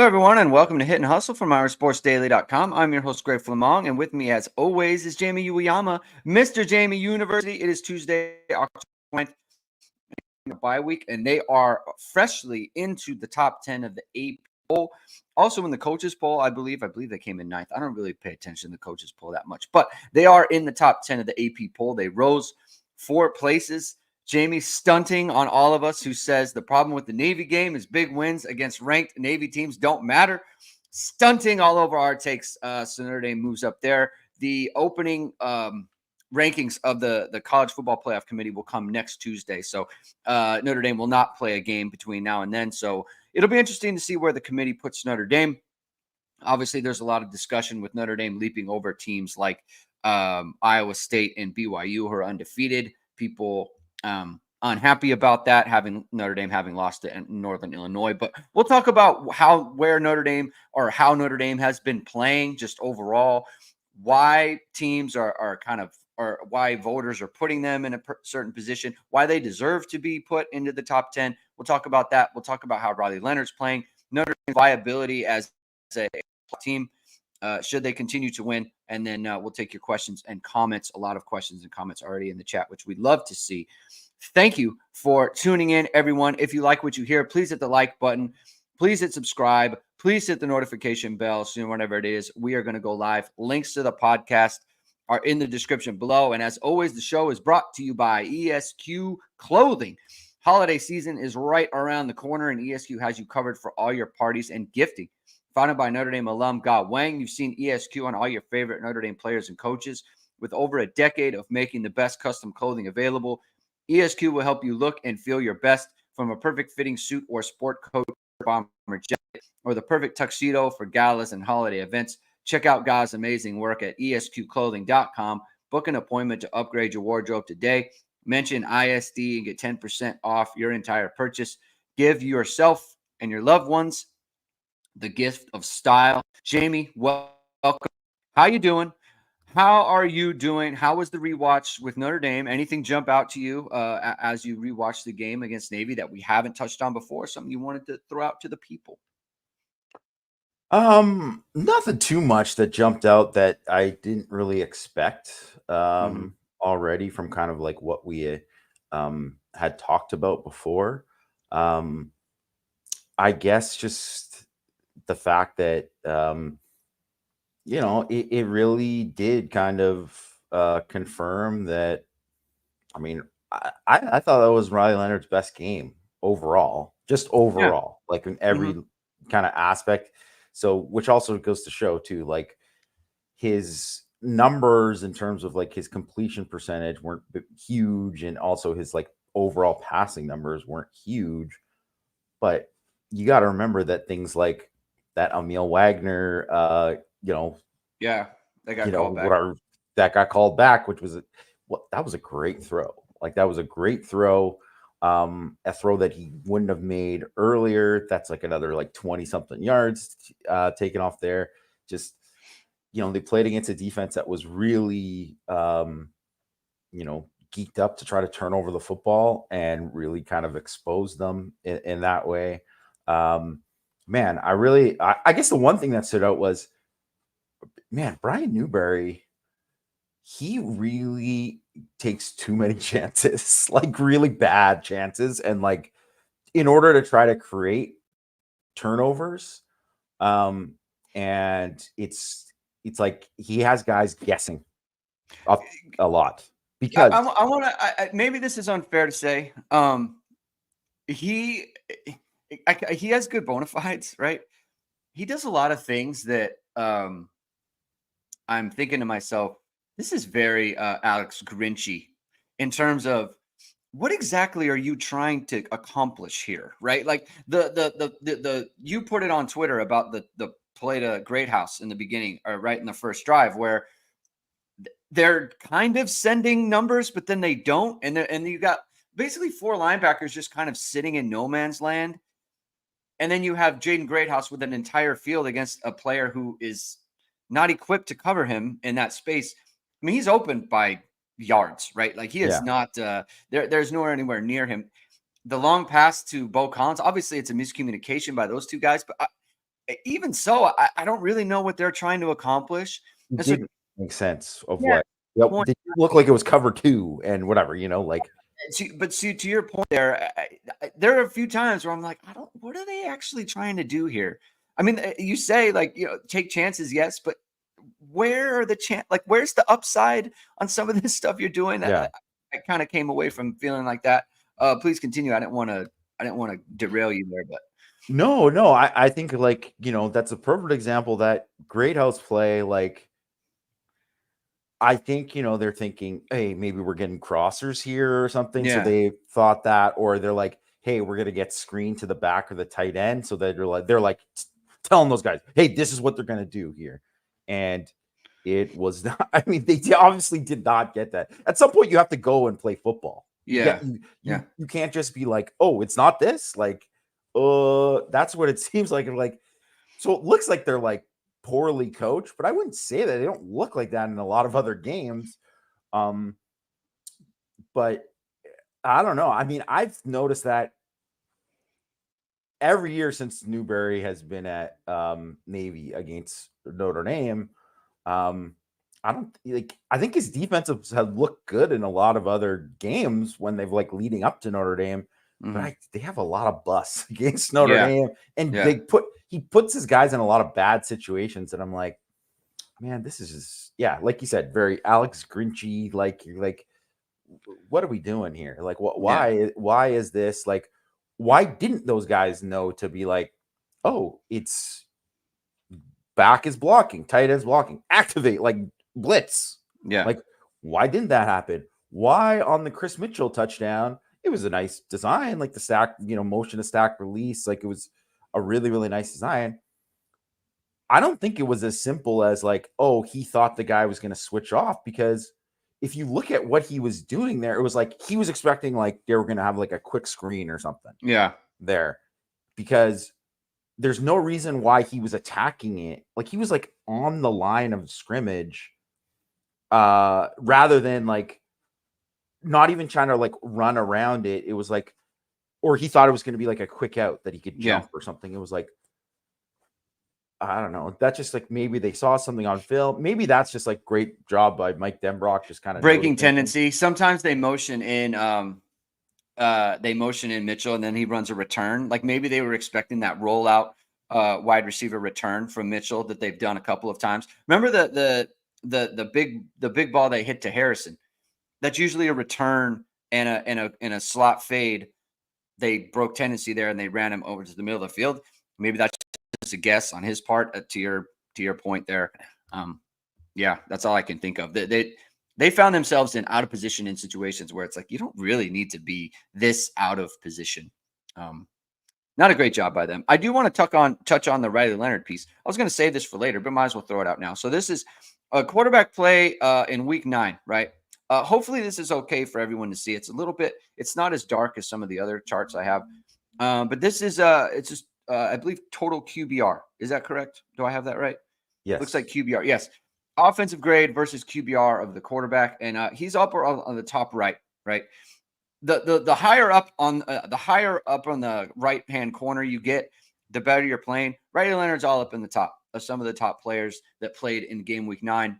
Hello, everyone, and welcome to Hit and Hustle from OurSportsDaily.com. I'm your host, Greg Flammang, and with me, as always, is Jamie Uyeyama, Mr. Jamie University. It is Tuesday, October 20th, a bye week, and they are freshly into the top 10 of the AP poll. Also in the coaches poll, I believe they came in ninth. I don't really pay attention to the coaches poll that much, but they are in the top 10 of the AP poll. They rose 4 places. Jamie stunting on all of us, who says the problem with the Navy game is big wins against ranked Navy teams don't matter. Stunting all over our takes. So Notre Dame moves up there. The opening rankings of the College Football Playoff Committee will come next Tuesday. So Notre Dame will not play a game between now and then. So it'll be interesting to see where the committee puts Notre Dame. Obviously, there's a lot of discussion with Notre Dame leaping over teams like Iowa State and BYU, who are undefeated. People unhappy about that, having Notre Dame having lost to Northern Illinois. But we'll talk about how Notre Dame has been playing just overall, why teams are why voters are putting them in a certain position, why they deserve to be put into the top 10. We'll talk about that. We'll talk about how Riley Leonard's playing, Notre Dame's viability as a team, should they continue to win, and then we'll take your questions and comments. A lot of questions and comments already in the chat, which we'd love to see. Thank you for tuning in, everyone. If you like what you hear, please hit the like button. Please hit subscribe. Please hit the notification bell soon, whenever it is. We are going to go live. Links to the podcast are in the description below. And as always, the show is brought to you by ESQ Clothing. Holiday season is right around the corner, and ESQ has you covered for all your parties and gifting. Founded by Notre Dame alum Ge Wang, you've seen ESQ on all your favorite Notre Dame players and coaches. With over a decade of making the best custom clothing available, ESQ will help you look and feel your best, from a perfect fitting suit or sport coat, bomber jacket, or the perfect tuxedo for galas and holiday events. Check out Ge's amazing work at esqclothing.com. Book an appointment to upgrade your wardrobe today. Mention ISD and get 10% off your entire purchase. Give yourself and your loved ones the gift of style. Jamie, welcome. How you doing? How are you doing? How was the rewatch with Notre Dame? Anything jump out to you as you rewatched the game against Navy that we haven't touched on before? Something you wanted to throw out to the people? Nothing too much that jumped out that I didn't really expect already from kind of like what we had talked about before. I guess just the fact that it really did kind of confirm that. I mean, I thought that was Riley Leonard's best game overall, just overall, like in every kind of aspect. So, which also goes to show too, like his numbers in terms of like his completion percentage weren't huge, and also his like overall passing numbers weren't huge. But you got to remember that things like that Emil Wagner, that got called back, which was that was a great throw. Like that was a great throw. A throw that he wouldn't have made earlier. That's like another like 20 something yards taken off there. Just, they played against a defense that was really, geeked up to try to turn over the football and really kind of expose them in that way. Man, I guess the one thing that stood out was, man, Brian Newberry, he really takes too many chances, like really bad chances, and like in order to try to create turnovers. And it's like he has guys guessing a lot because I want to. Maybe this is unfair to say. He has good bona fides, right? He does a lot of things that I'm thinking to myself, this is very Alex Grinchy in terms of what exactly are you trying to accomplish here, right? Like the you put it on Twitter about the play to Greathouse in the beginning, or right in the first drive, where they're kind of sending numbers, but then they don't, and you got basically 4 linebackers just kind of sitting in no man's land, and then you have Jaden Greathouse with an entire field against a player who is not equipped to cover him in that space. I mean, he's open by yards, right? Like he is not there's nowhere anywhere near him. The long pass to Bo Collins, obviously it's a miscommunication by those two guys, but even so, I don't really know what they're trying to accomplish. It And so, didn't make sense of yeah, what. Yep, point. it looked like it was cover 2 and whatever, like But see, to your point there, there are a few times where I'm like, what are they actually trying to do here? I mean, you say like, take chances, yes, but where are the like, where's the upside on some of this stuff you're doing? yeah. I kind of came away from feeling like that. Please continue. I didn't want to derail you there, but No, I think like, that's a perfect example that great house play. Like, I think, they're thinking, hey, maybe we're getting crossers here or something. So yeah, they thought that, or they're like, hey, we're gonna get screened to the back or the tight end. So that they're like telling those guys, hey, this is what they're gonna do here. And it was not, I mean, they obviously did not get that. At some point, you have to go and play football. yeah, yeah, You can't just be like, oh, it's not this. Like, that's what it seems like. And like, so it looks like they're like poorly coached, but I wouldn't say that. They don't look like that in a lot of other games. Um, but I don't know. I mean, I've noticed that every year since Newberry has been at Navy against Notre Dame. I don't like. I think his defensives have looked good in a lot of other games when they've like leading up to Notre Dame, mm-hmm. but they have a lot of busts against Notre Yeah, Dame, and yeah, he puts his guys in a lot of bad situations, and I'm like, man, this is just, yeah, like you said, very Alex Grinchy. Like you're like, what are we doing here? Like, what? yeah, Why is this like? Why didn't those guys know to be like, oh, it's back is blocking, tight ends blocking, activate, like blitz. yeah, Like, why didn't that happen? Why on the Chris Mitchell touchdown? It was a nice design, like the stack, motion to stack release. Like it was a really, really nice design. I don't think it was as simple as like, oh, he thought the guy was going to switch off, because if you look at what he was doing there, it was like he was expecting like they were going to have like a quick screen or something yeah, there, because there's no reason why he was attacking it. Like he was like on the line of scrimmage, rather than like not even trying to like run around it. It was like, or he thought it was going to be like a quick out that he could yeah. jump or something. It was like, I don't know. That's just like maybe they saw something on film. Maybe that's just like great job by Mike Denbrock, just kind of Breaking noticing. tendency. Sometimes they motion in Mitchell and then he runs a return. Like maybe they were expecting that rollout wide receiver return from Mitchell that they've done a couple of times. Remember the big ball they hit to Harrison? That's usually a return and a slot fade. They broke tendency there and they ran him over to the middle of the field. Maybe that's just a guess on his part, to your point there. Yeah, that's all I can think of. They found themselves in out of position in situations where it's like you don't really need to be this out of position. Not a great job by them. I do want to touch on the Riley Leonard piece. I was going to save this for later, but might as well throw it out now. So this is a quarterback play in week 9, right? Hopefully this is okay for everyone to see. It's not as dark as some of the other charts I have, but this is it's just I believe total QBR. Is that correct? Do I have that right? Yes. Looks like QBR. Yes. Offensive grade versus QBR of the quarterback, and he's up on the top right. The higher up on the right hand corner you get, the better you're playing. Riley Leonard's all up in the top of some of the top players that played in game week 9.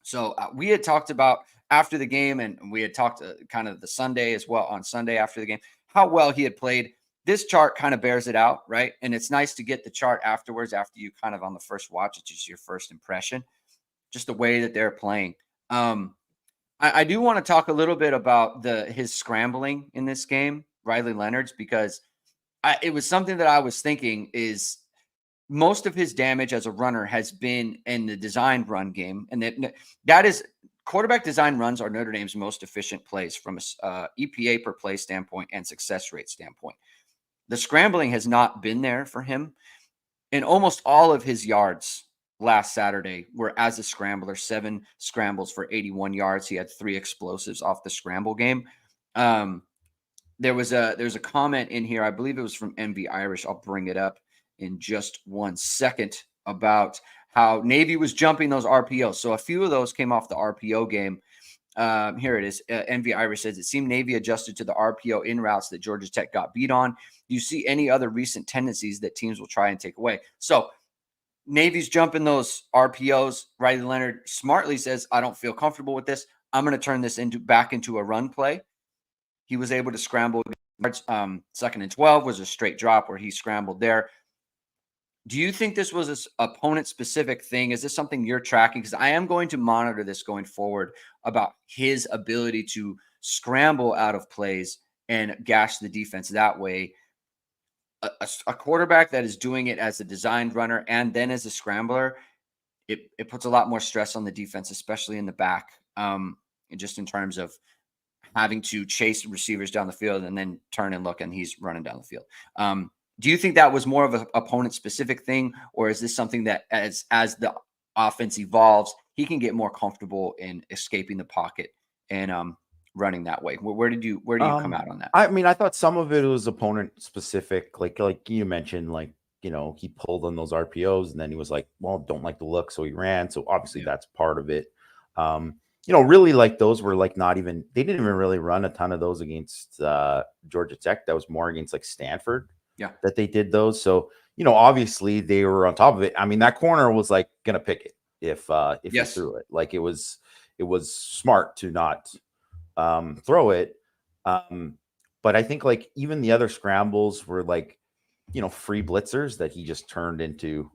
So we had talked about after the game, and we had talked kind of the Sunday as well, on Sunday after the game, how well he had played. This chart kind of bears it out, right? And it's nice to get the chart afterwards, after you kind of on the first watch, it's just your first impression, just the way that they're playing. I do want to talk a little bit about his scrambling in this game, Riley Leonard's, because it was something that I was thinking is most of his damage as a runner has been in the designed run game. And that is quarterback design runs are Notre Dame's most efficient plays from a EPA per play standpoint and success rate standpoint. The scrambling has not been there for him. In almost all of his yards last Saturday were as a scrambler, 7 scrambles for 81 yards. He had 3 explosives off the scramble game. There's a comment in here, I believe it was from MV Irish. I'll bring it up in just one second, about how Navy was jumping those RPOs. So a few of those came off the RPO game. Here it is. Envy Irish says, it seemed Navy adjusted to the RPO in routes that Georgia Tech got beat on. Do you see any other recent tendencies that teams will try and take away? So Navy's jumping those RPOs. Riley Leonard smartly says, I don't feel comfortable with this. I'm going to turn this back into a run play. He was able to scramble. Second and 12 was a straight drop where he scrambled there. Do you think this was an opponent-specific thing? Is this something you're tracking? Because I am going to monitor this going forward about his ability to scramble out of plays and gash the defense that way. A quarterback that is doing it as a designed runner and then as a scrambler, it puts a lot more stress on the defense, especially in the back, just in terms of having to chase receivers down the field and then turn and look, and he's running down the field. Do you think that was more of an opponent-specific thing, or is this something that as the offense evolves, he can get more comfortable in escaping the pocket and running that way? Where do you come out on that? I mean, I thought some of it was opponent-specific, like you mentioned, like, he pulled on those RPOs and then he was like, well, don't like the look, so he ran. So obviously that's part of it. Really, like, those were like they didn't even really run a ton of those against Georgia Tech. That was more against like Stanford. Yeah, that they did those. So, obviously they were on top of it. I mean, that corner was like gonna pick it if he threw it. Like, it was smart to not throw it. But I think like even the other scrambles were like, free blitzers that he just turned into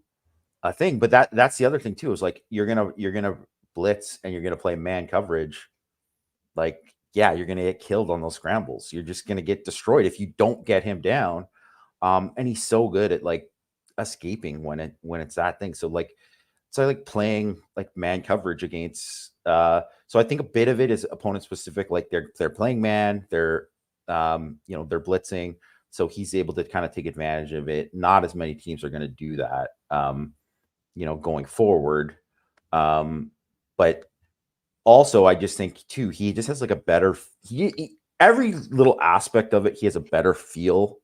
a thing. But that's the other thing too, is like you're gonna blitz and you're gonna play man coverage. Like, yeah, you're gonna get killed on those scrambles. You're just gonna get destroyed if you don't get him down. And he's so good at like escaping when it's that thing. So like playing like man coverage against. So I think a bit of it is opponent specific. Like they're playing man, they're they're blitzing. So he's able to kind of take advantage of it. Not as many teams are going to do that, going forward. But also, I just think too, he just has like a better. Every little aspect of it, he has a better feel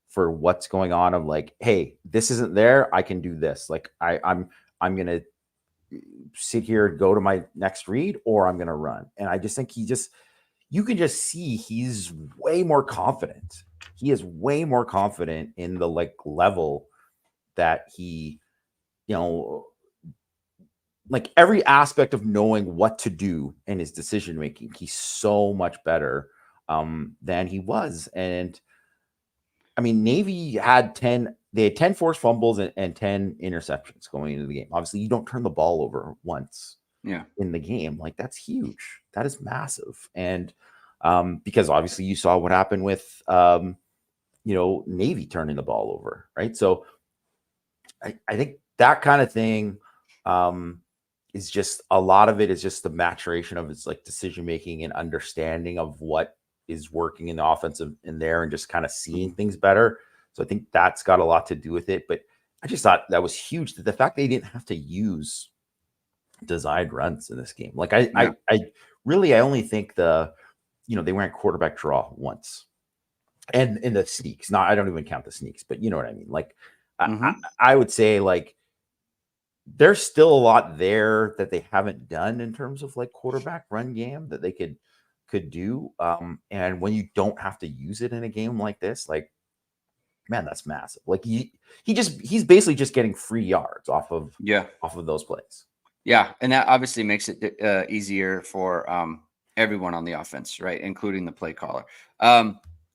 for what's going on. Of like, hey, this isn't there. I can do this. Like I'm gonna sit here and go to my next read, or I'm gonna run. And I just think you can just see he's way more confident. He is way more confident in the like level that he, like every aspect of knowing what to do in his decision making. He's so much better than he was. And I mean, Navy had 10 forced fumbles and 10 interceptions going into the game. Obviously, you don't turn the ball over once in the game. Like, that's huge. That is massive. And because obviously you saw what happened with, Navy turning the ball over, right? So I think that kind of thing is just a lot of it is just the maturation of his like decision making and understanding of what is working in the offensive in there and just kind of seeing things better. So I think that's got a lot to do with it. But I just thought that was huge. The fact they didn't have to use designed runs in this game. Like I only think they went quarterback draw once. And in the sneaks. I don't even count the sneaks, but you know what I mean? Like I would say like there's still a lot there that they haven't done in terms of like quarterback run game that they could do. And when you don't have to use it in a game like this, like, man, that's massive. Like he's basically just getting free yards off of those plays. Yeah. And that obviously makes it easier for everyone on the offense, right? Including the play caller.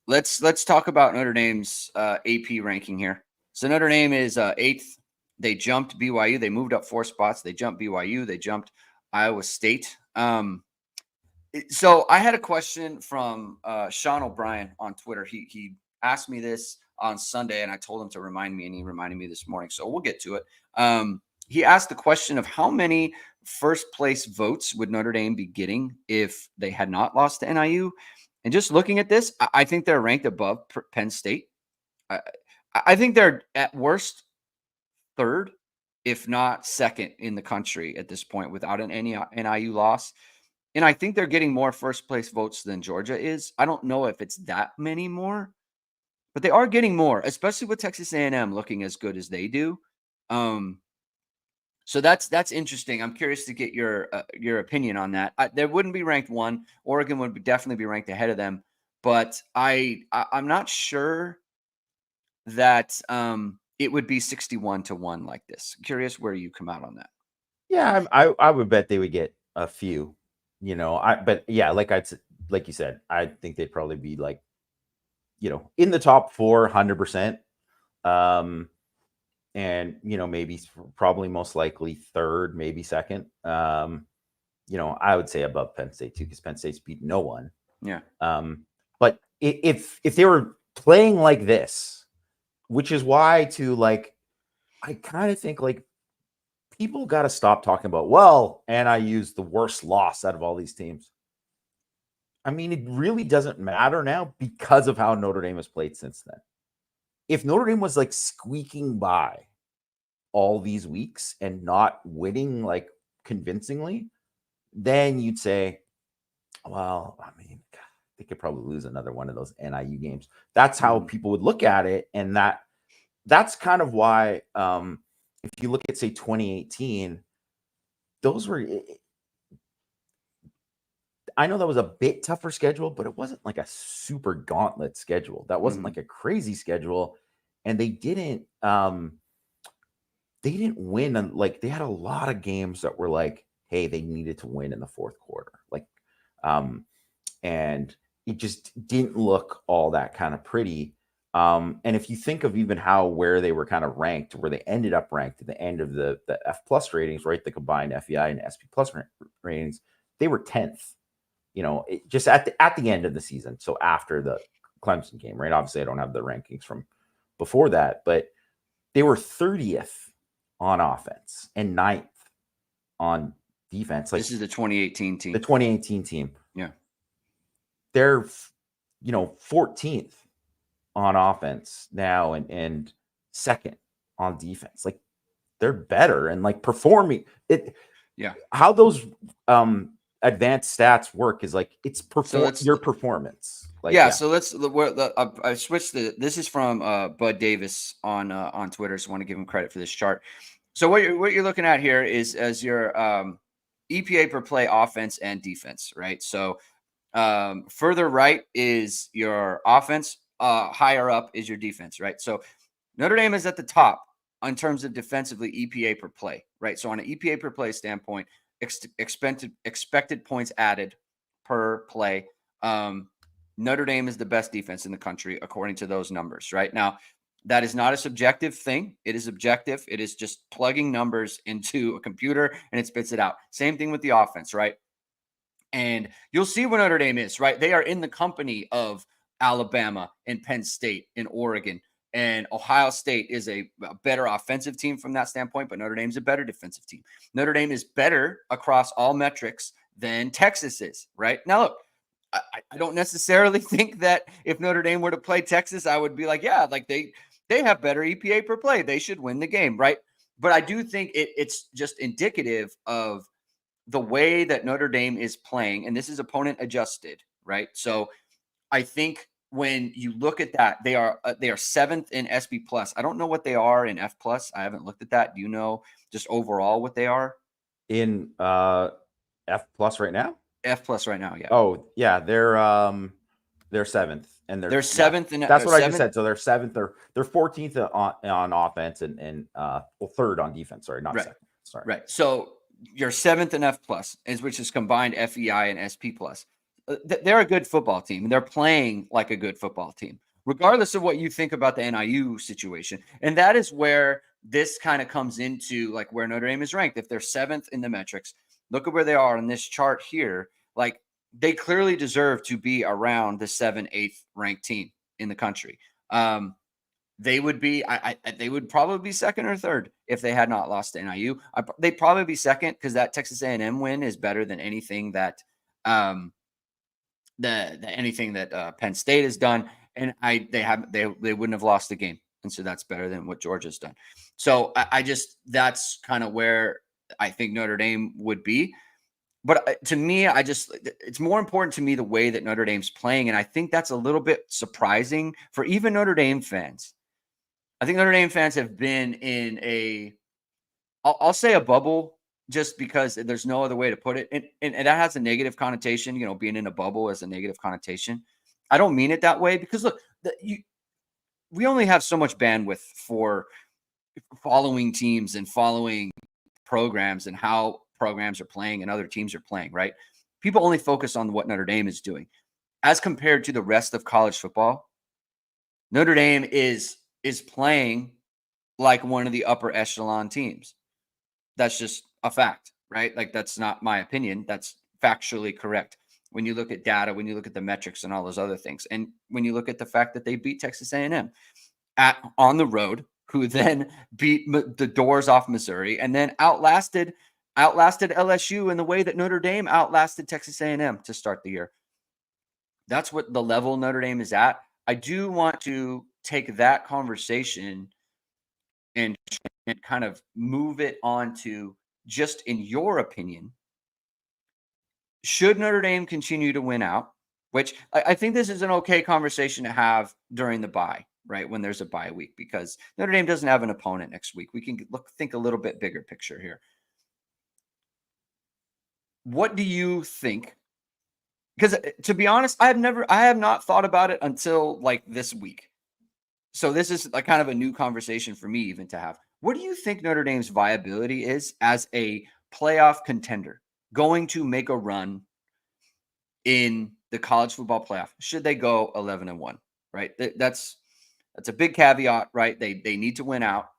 Let's talk about Notre Dame's AP ranking here. So Notre Dame is 8th. They jumped BYU. They moved up 4 spots. They jumped BYU. They jumped Iowa State. So I had a question from Sean O'Brien on Twitter. He asked me this on Sunday, and I told him to remind me, and he reminded me this morning. So we'll get to it. He asked the question of how many first place votes would Notre Dame be getting if they had not lost to NIU? And just looking at this, I think they're ranked above Penn State. I think they're at worst 3rd, if not 2nd in the country at this point without an NIU loss. And I think they're getting more first place votes than Georgia is. I don't know if it's that many more, but they are getting more, especially with Texas A&M looking as good as they do. So that's interesting. I'm curious to get your opinion on that. There wouldn't be ranked 1. Oregon would definitely be ranked ahead of them, but I'm not sure that it would be 61-1 like this. Curious where you come out on that. Yeah, I would bet they would get a few, but yeah, like you said, I think they'd probably be like, in the top 4, 100%. And maybe probably most likely third, maybe second. I would say above Penn State too, because Penn State's beat no one. Yeah. But if they were playing like this, which is why I kind of think like people got to stop talking about, well, NIU's the worst loss out of all these teams. I mean, it really doesn't matter now because of how Notre Dame has played since then. If Notre Dame was like squeaking by all these weeks and not winning like convincingly, then you'd say, well, I mean, they could probably lose another one of those NIU games. That's how people would look at it. And that's kind of why, if you look at, say, 2018, those were, I know that was a bit tougher schedule, but it wasn't like a super gauntlet schedule. That wasn't like a crazy schedule. And they didn't win. Like, they had a lot of games that were like, hey, they needed to win in the fourth quarter. Like, and it just didn't look all that kind of pretty. And if you think of even where they were kind of ranked, where they ended up ranked at the end of the F plus ratings, right? The combined FEI and SP plus ratings, they were 10th, just at the end of the season. So after the Clemson game, right? Obviously I don't have the rankings from before that, but they were 30th on offense and 9th on defense. Like, this is the 2018 team. The 2018 team. Yeah. They're, 14th on offense now and second on defense. Like, they're better and like performing it. Yeah. How those advanced stats work is like it's your performance. Like, yeah. So I switched this is from Bud Davis on Twitter. So I want to give him credit for this chart. So what you're looking at here is as your EPA per play offense and defense, right? So further right is your offense, higher up is your defense, right? So Notre Dame is at the top in terms of defensively EPA per play, right? So on an EPA per play standpoint, expected points added per play, Notre Dame is the best defense in the country according to those numbers, right? Now, that is not a subjective thing. It is objective. It is just plugging numbers into a computer and it spits it out. Same thing with the offense, right? And you'll see where Notre Dame is, right? They are in the company of Alabama and Penn State and Oregon. And Ohio State is a better offensive team from that standpoint, but Notre Dame's a better defensive team. Notre Dame is better across all metrics than Texas is, right? Now, look, I don't necessarily think that if Notre Dame were to play Texas, I would be like, yeah, like they have better EPA per play. They should win the game, right? But I do think it's just indicative of the way that Notre Dame is playing, and this is opponent adjusted, right? So I think when you look at that, they are 7th in SB plus. I don't know what they are in F plus. I haven't looked at that. Do you know just overall what they are in F plus right now? F plus right now, yeah. Oh yeah, they're 7th, and they're 7th. And that's what I just said. So they're 7th. They're 14th on offense and 3rd on defense. Sorry, not second. Sorry. Right. So you're 7th in F plus, which is combined FEI and SP plus. They're a good football team. They're playing like a good football team, regardless of what you think about the NIU situation. And that is where this kind of comes into like where Notre Dame is ranked. If they're 7th in the metrics, look at where they are on this chart here. Like they clearly deserve to be around the 7th, 8th ranked team in the country. They would be, they would probably be 2nd or 3rd if they had not lost to NIU. They'd probably be 2nd because that Texas A&M win is better than anything that anything that Penn State has done, and they wouldn't have lost the game, and so that's better than what Georgia's done. So that's kind of where I think Notre Dame would be. But to me, it's more important to me the way that Notre Dame's playing, and I think that's a little bit surprising for even Notre Dame fans. I think Notre Dame fans have been in a I'll say a bubble just because there's no other way to put it. And that has a negative connotation, being in a bubble has a negative connotation. I don't mean it that way because look, we only have so much bandwidth for following teams and following programs and how programs are playing and other teams are playing, right? People only focus on what Notre Dame is doing. As compared to the rest of college football, Notre Dame is playing like one of the upper echelon teams. That's just a fact, right? Like that's not my opinion. That's factually correct. When you look at data, when you look at the metrics and all those other things, and when you look at the fact that they beat Texas A&M on the road, who then beat the doors off Missouri, and then outlasted LSU in the way that Notre Dame outlasted Texas A&M to start the year. That's what the level Notre Dame is at. I do want to take that conversation and kind of move it on to just in your opinion, should Notre Dame continue to win out? Which I think this is an okay conversation to have during the bye, right? When there's a bye week, because Notre Dame doesn't have an opponent next week. We can think a little bit bigger picture here. What do you think? Because to be honest, I have not thought about it until like this week. So this is like kind of a new conversation for me even to have. What do you think Notre Dame's viability is as a playoff contender going to make a run in the college football playoff? Should they go 11-1, right? That's a big caveat, right? They need to win out.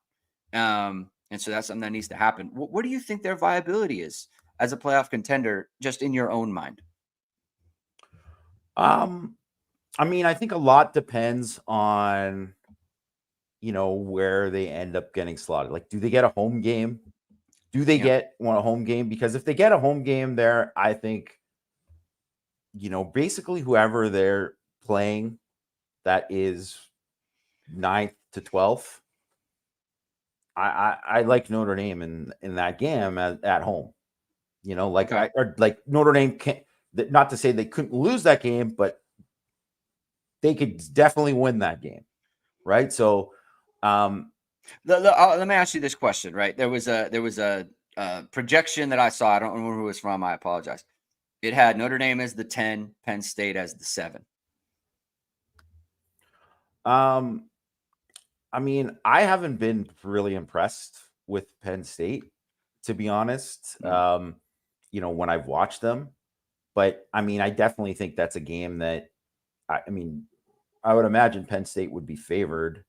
And so that's something that needs to happen. What do you think their viability is as a playoff contender, just in your own mind? I mean, I think a lot depends on where they end up getting slotted. Like, do they get a home game? Do they get a home game? Because if they get a home game there, I think, basically whoever they're playing that is 9th to 12th, I like Notre Dame in that game at home. Okay. Like Notre Dame can't, not to say they couldn't lose that game, but they could definitely win that game. Right. So, let me ask you this question, right? There was a projection that I saw. I don't remember who it was from. I apologize. It had Notre Dame as the 10, Penn State as the 7. I mean, I haven't been really impressed with Penn State, to be honest. When I've watched them, but I mean, I definitely think that's a game that I mean, I would imagine Penn State would be favored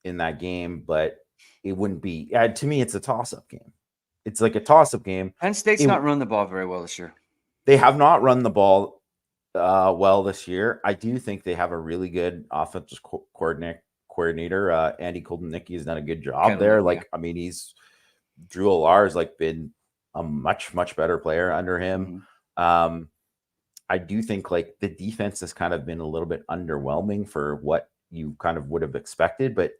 in that game, but it wouldn't be. To me, it's a toss-up game. It's like a toss-up game. Penn State's not run the ball very well this year. They have not run the ball well this year. I do think they have a really good offensive coordinator. Andy Koldenicki has done a good job there. Like, I mean, Drew Allar's like been a much, much better player under him. Mm-hmm. I do think like the defense has kind of been a little bit underwhelming for what you kind of would have expected, but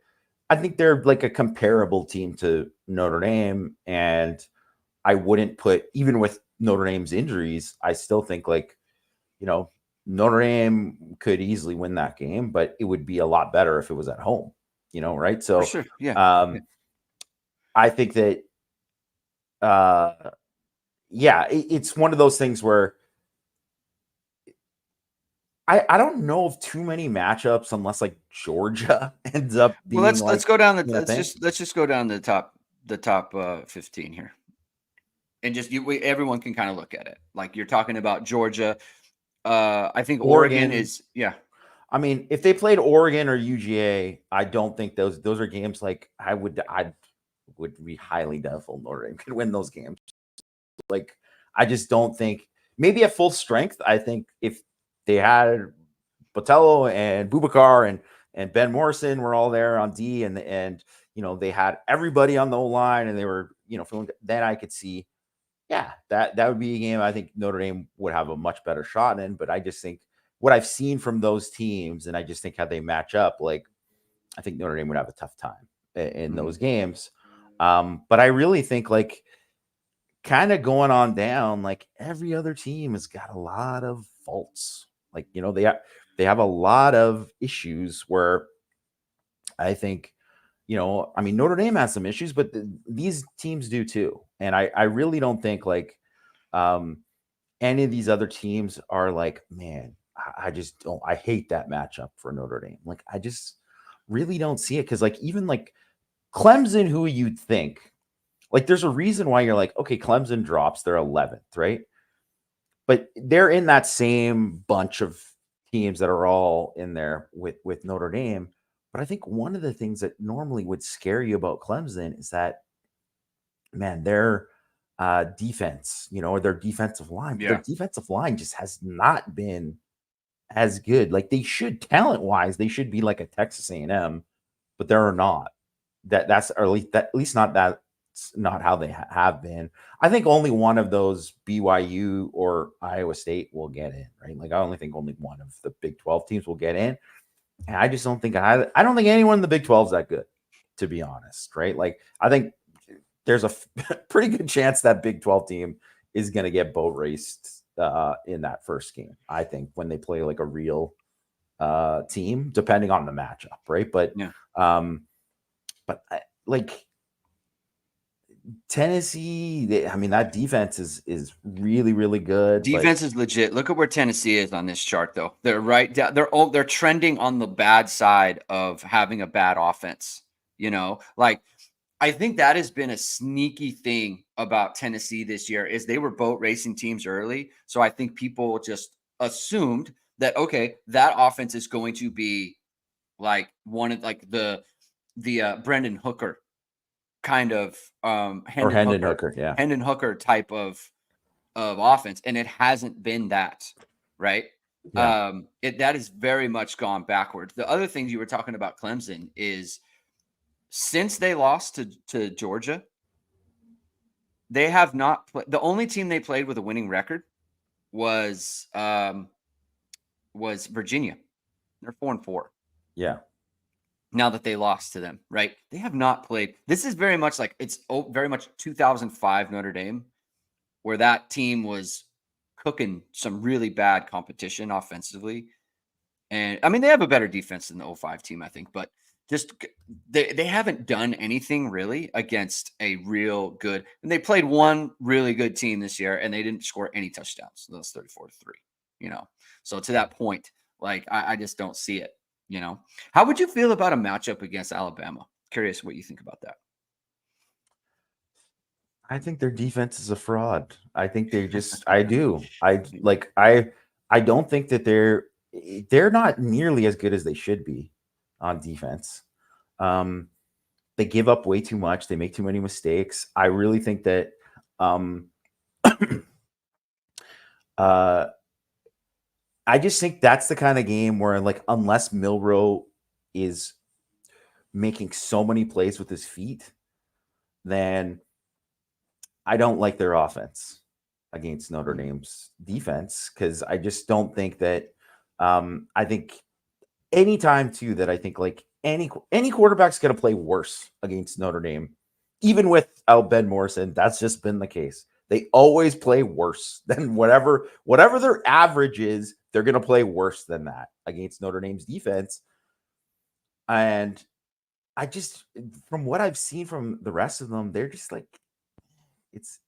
I think they're like a comparable team to Notre Dame. And I wouldn't put, even with Notre Dame's injuries, I still think like, Notre Dame could easily win that game, but it would be a lot better if it was at home, right? So, for sure. Yeah. I think that, it's one of those things where I don't know of too many matchups unless like Georgia ends up being. Well, let's go down let's just go down the top 15 here, and just everyone can kind of look at it. Like you're talking about Georgia. I think Oregon is I mean, if they played Oregon or UGA, I don't think those are games like I would be highly doubtful Notre Dame could win those games. Like I just don't think, maybe at full strength. I think if they had Botello and Boubacar and Ben Morrison were all there on D and they had everybody on the O-line and they were, feeling, then I could see, that would be a game I think Notre Dame would have a much better shot in. But I just think what I've seen from those teams, and I just think how they match up, like I think Notre Dame would have a tough time in those games. But I really think like kind of going on down, like every other team has got a lot of faults. Like, they have a lot of issues where I think, I mean, Notre Dame has some issues, but these teams do too. And I really don't think like any of these other teams are like, man, I just don't, I hate that matchup for Notre Dame. Like, I just really don't see it. Cause like, even like Clemson, who you'd think, like, there's a reason why you're like, okay, Clemson drops, they're 11th, right? But they're in that same bunch of teams that are all in there with Notre Dame. But I think one of the things that normally would scare you about Clemson is that, man, their defense, or their defensive line, but their Yeah. defensive line just has not been as good. Like they should, talent wise, they should be like a Texas A&M, but they're not. That's or at least not that's not how they have been. I think only one of those, BYU or Iowa State, will get in, right? Like I only think only one of the Big 12 teams will get in. And I just don't think I don't think anyone in the Big 12 is that good, to be honest, right? Like I think there's a pretty good chance that Big 12 team is going to get boat raced in that first game. I think when they play like a real team, depending on the matchup, right? But Yeah. Like Tennessee, I mean, that defense is really, really good. Defense is legit. Look at where Tennessee is on this chart, though. They're right down. They're trending on the bad side of having a bad offense. Like I think that has been a sneaky thing about Tennessee this year is they were boat racing teams early. So I think people just assumed that okay, that offense is going to be like one of like the Brendan Hooker kind of Or Hendon Hooker, yeah. Hendon Hooker type of offense, and it hasn't been that, right? Yeah. That has very much gone backwards. The other things you were talking about Clemson is since they lost to Georgia, they have not played. The only team they played with a winning record was Virginia. They're 4-4. Yeah. Now that they lost to them, right? They have not played. This is very much like it's very much 2005 Notre Dame, where that team was cooking some really bad competition offensively. And I mean, they have a better defense than the 05 team, I think, but just they haven't done anything really against a real good. And they played one really good team this year, and they didn't score any touchdowns. So that's 34-3. So to that point, like I just don't see it. How would you feel about a matchup against Alabama? Curious what you think about that. I think their defense is a fraud. I think they just I do. I don't think that they're not nearly as good as they should be on defense. They give up way too much. They make too many mistakes. I really think that I just think that's the kind of game where, like, unless Milroe is making so many plays with his feet, then I don't like their offense against Notre Dame's defense, because I just don't think that I think anytime too that I think like any quarterback's going to play worse against Notre Dame, even without Ben Morrison. That's just been the case. They always play worse than whatever their average is. They're going to play worse than that against Notre Dame's defense. And I just, from what I've seen from the rest of them, they're just like, it's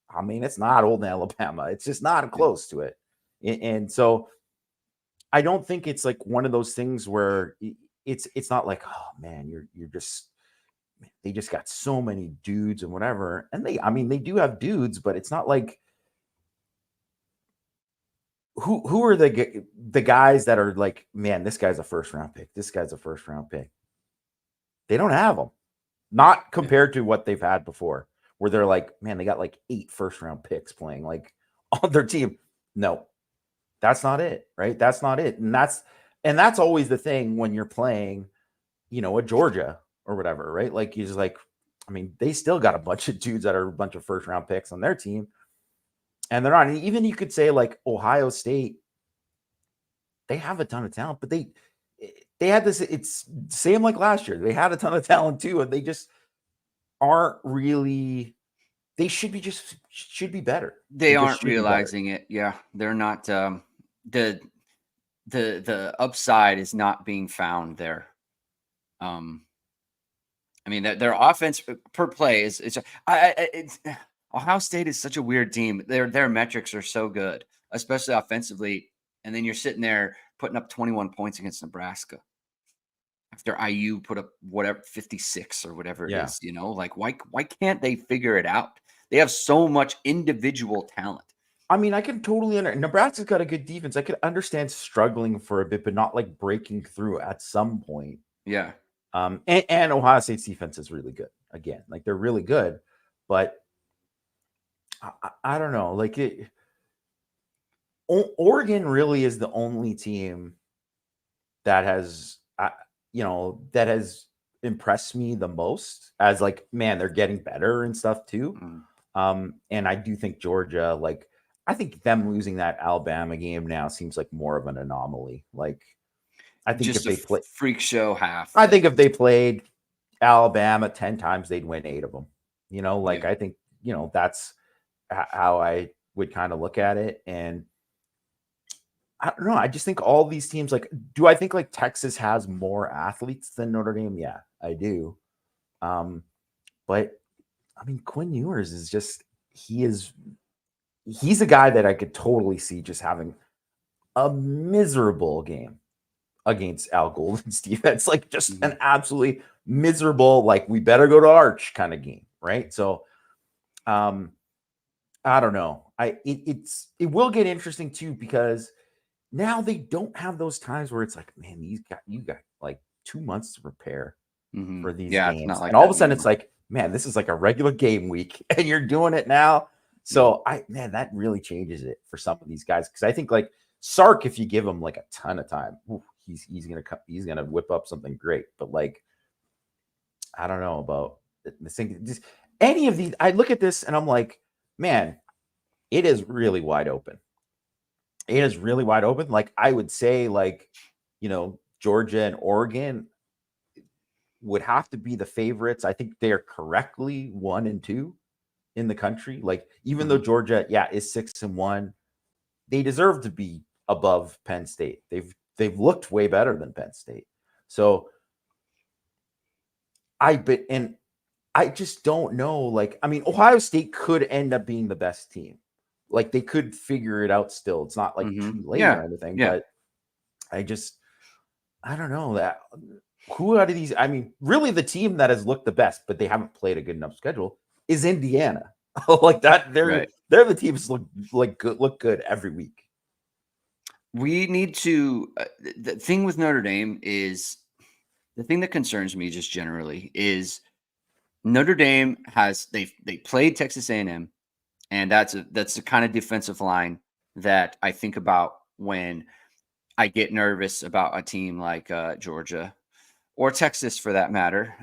not old Alabama. It's just not close to it. And so I don't think it's like one of those things where it's not like, oh man, you're just, they just got so many dudes and whatever. And they do have dudes, but it's not like, who are the guys that are like, man, this guy's a first round pick. This guy's a first round pick. They don't have them. Not compared to what they've had before, where they're like, man, they got like 8 first round picks playing like on their team. No, that's not it, right? That's not it. And that's always the thing when you're playing, a Georgia or whatever, right? Like you're just like, I mean, they still got a bunch of dudes that are a bunch of first round picks on their team. And they're not. And even you could say like Ohio State, they have a ton of talent, but they had this, it's same like last year. They had a ton of talent too, and they just aren't really, they should be better. They aren't realizing it. Yeah. They're not the upside is not being found there. I mean, their offense per play is it's Ohio State is such a weird team. Their metrics are so good, especially offensively. And then you're sitting there putting up 21 points against Nebraska after IU put up whatever 56 or whatever it Yeah. is. Like why can't they figure it out? They have so much individual talent. I mean, I can totally Nebraska's got a good defense. I could understand struggling for a bit, but not like breaking through at some point. Yeah. And Ohio State's defense is really good. Again, like they're really good, but I don't know. Like Oregon really is the only team that has, that has impressed me the most as like, man, they're getting better and stuff too. And I do think Georgia, like, I think them losing that Alabama game now seems like more of an anomaly. Like, I think Just if a they play, freak show half. I think if they played Alabama 10 times, they'd win 8 of them. Like, Yeah. I think, that's how I would kind of look at it. And I don't know. I just think all these teams, like, do I think like Texas has more athletes than Notre Dame? Yeah, I do. But I mean, Quinn Ewers is just, he's a guy that I could totally see just having a miserable game against Al Golden's defense, like just an absolutely miserable, like we better go to Arch kind of game, right? So, I don't know. It will get interesting too because now they don't have those times where it's like, man, you got like 2 months to prepare for these Yeah, it's not games, like and all of that a sudden it's anymore. like, man, this is like a regular game week, and you're doing it now. So man, that really changes it for some of these guys because I think like Sark, if you give him like a ton of time, he's gonna whip up something great. But like, I don't know about this thing. Just any of these, I look at this and I'm like, man, it is really wide open. It is really wide open. Like I would say, like, Georgia and Oregon would have to be the favorites. I think they are correctly 1 and 2 in the country. Like, even though Georgia, is 6-1, they deserve to be above Penn State. They've looked way better than Penn State. So I just don't know. Like, I mean, Ohio State could end up being the best team. Like, they could figure it out still. It's not like too late or anything, Yeah. but I don't know that who out of these, I mean, really the team that has looked the best, but they haven't played a good enough schedule is Indiana. Like that, they're the teams look good every week. We need to the thing with Notre Dame is the thing that concerns me just generally is Notre Dame has they played Texas A&M, and that's the kind of defensive line that I think about when I get nervous about a team like Georgia or Texas for that matter.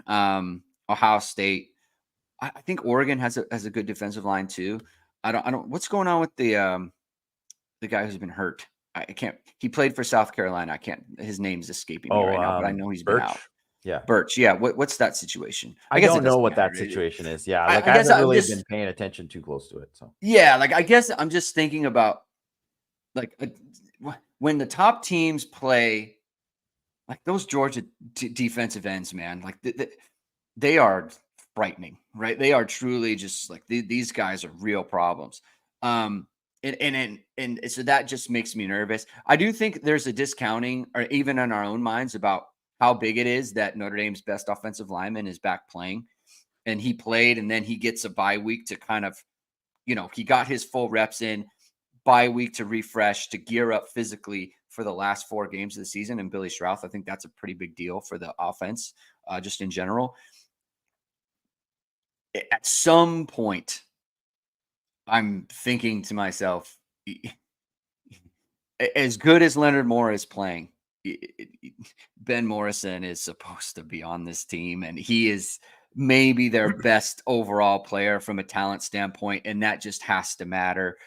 Ohio State. I think Oregon has a good defensive line too. I don't. What's going on with the guy who's been hurt? I can't. He played for South Carolina. I can't. His name's escaping me right now, but I know he's been out. Birch. Yeah. Birch. Yeah. What's that situation? I guess it don't know doesn't what matter. that situation is. Yeah. I, Like I I guess haven't I'm really just been paying attention too close to it. So yeah. Like I guess I'm just thinking about like when the top teams play like those Georgia defensive ends, man. Like they are frightening, right? They are truly just like these guys are real problems. And so that just makes me nervous. I do think there's a discounting, or even in our own minds, about how big it is that Notre Dame's best offensive lineman is back playing, and he played, and then he gets a bye week to kind of, he got his full reps in, bye week to refresh, to gear up physically for the last 4 games of the season. And Billy Strouth, I think that's a pretty big deal for the offense, just in general. At some point, I'm thinking to myself, as good as Leonard Moore is playing, Ben Morrison is supposed to be on this team, and he is maybe their best overall player from a talent standpoint, and that just has to matter.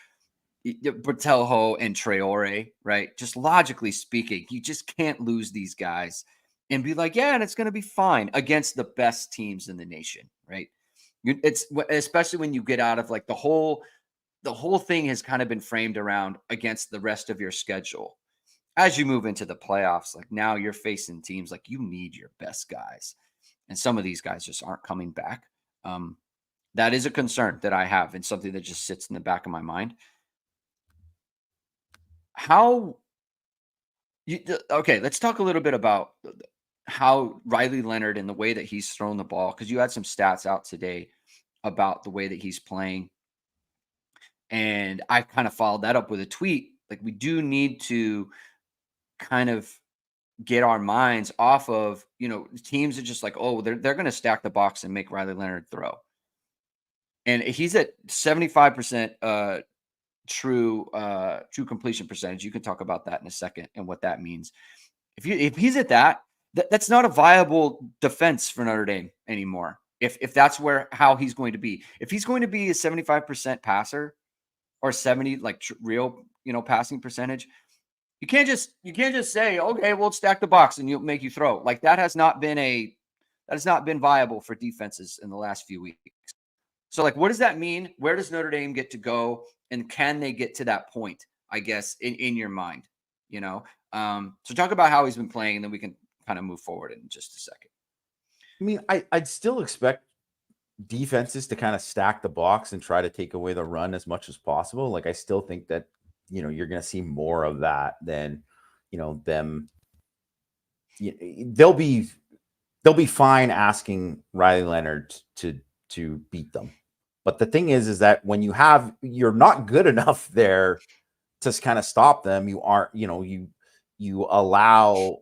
Bertelho and Traore, right? Just logically speaking, you just can't lose these guys and be like, yeah, and it's going to be fine against the best teams in the nation, right? It's especially when you get out of like the whole thing has kind of been framed around against the rest of your schedule. As you move into the playoffs, like now you're facing teams like you need your best guys. and some of these guys just aren't coming back. That is a concern that I have, and something that just sits in the back of my mind. How okay, let's talk a little bit about how Riley Leonard and the way that he's thrown the ball, because you had some stats out today about the way that he's playing. And I kind of followed that up with a tweet. Like, we do need to kind of get our minds off of, teams are just like, oh, they're going to stack the box and make Riley Leonard throw. And he's at 75% true completion percentage. You can talk about that in a second and what that means. If he's at that's not a viable defense for Notre Dame anymore. If that's how he's going to be. If he's going to be a 75% passer or 70 like real, passing percentage, you can't just say, okay, we'll stack the box and you'll make you throw. Like, that has not been viable for defenses in the last few weeks. So, like, what does that mean? Where does Notre Dame get to go? And can they get to that point, I guess, in your mind? So talk about how he's been playing, and then we can kind of move forward in just a second. I mean, I'd still expect defenses to kind of stack the box and try to take away the run as much as possible. Like, I still think that, you're going to see more of that than, them. They'll be fine asking Riley Leonard to beat them. But the thing is that when you're not good enough there to kind of stop them, you aren't, you allow,